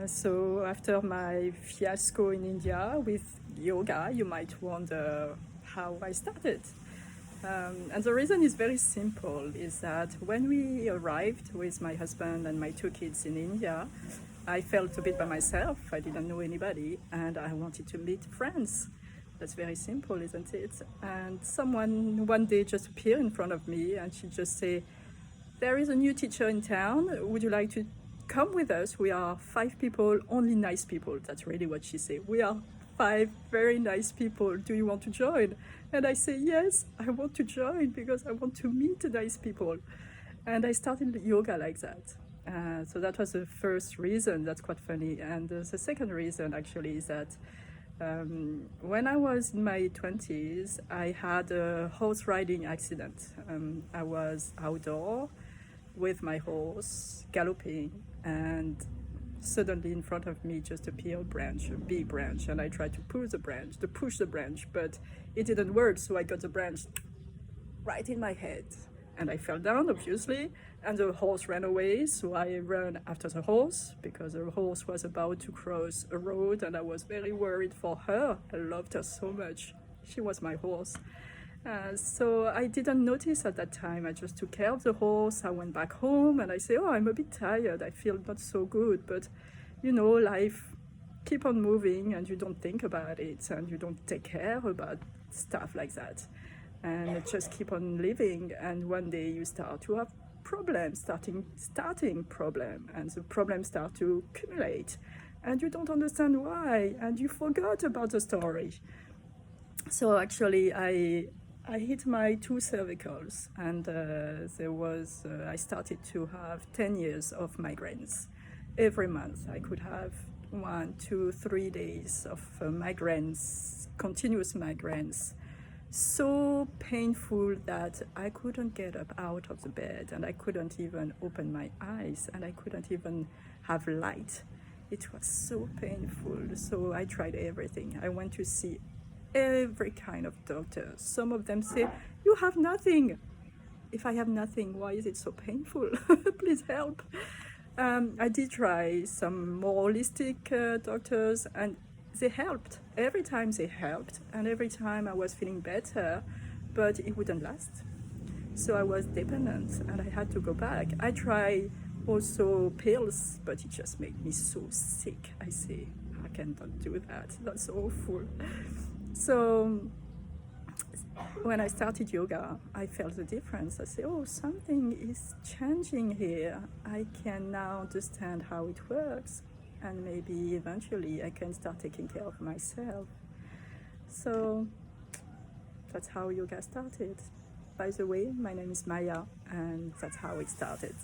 So after my fiasco in India with yoga, you might wonder how I started. And the reason is very simple, is that when we arrived with my husband and my two kids in India, I felt a bit by myself. I didn't know anybody and I wanted to meet friends. That's very simple, isn't it? And someone one day just appeared in front of me and she just said, "There is a new teacher in town. Would you like to come with us? We are 5 people, only nice people." That's really what she said. "We are 5 very nice people. Do you want to join?" And I say, "Yes, I want to join because I want to meet nice people." And I started yoga like that. So that was the first reason. That's quite funny. And the second reason actually is that when I was in my 20s, I had a horse riding accident. I was outdoor with my horse galloping, and suddenly in front of me just appeared a big branch, and I tried to push the branch, but it didn't work, so I got the branch right in my head. And I fell down, obviously, and the horse ran away, so I ran after the horse, because the horse was about to cross a road, and I was very worried for her. I loved her so much. She was my horse. So I didn't notice at that time. I just took care of the horse. I went back home, and I say, "Oh, I'm a bit tired. I feel not so good." But, life keep on moving, and you don't think about it, and you don't take care about stuff like that. And just keep on living, and one day you start to have problems, starting problem, and the problems start to accumulate, and you don't understand why, and you forgot about the story. So actually, I hit my 2 cervicals, and I started to have 10 years of migraines. Every month I could have 1, 2, 3 days of migraines, continuous migraines, so painful that I couldn't get up out of the bed, and I couldn't even open my eyes, and I couldn't even have light. It was so painful. So I tried everything. I went to see every kind of doctor. Some of them say, "You have nothing." If I have nothing, why is it so painful? Please help. I did try some more holistic doctors, and they helped. Every time they helped, and every time I was feeling better, but it wouldn't last. So I was dependent, and I had to go back. I tried also pills, but it just made me so sick. I say, I cannot do that. That's awful. So when I started yoga, I felt the difference. I say, "Oh, something is changing here. I can now understand how it works, and maybe eventually I can start taking care of myself." So that's how yoga started. By the way, my name is Maya, and that's how it started.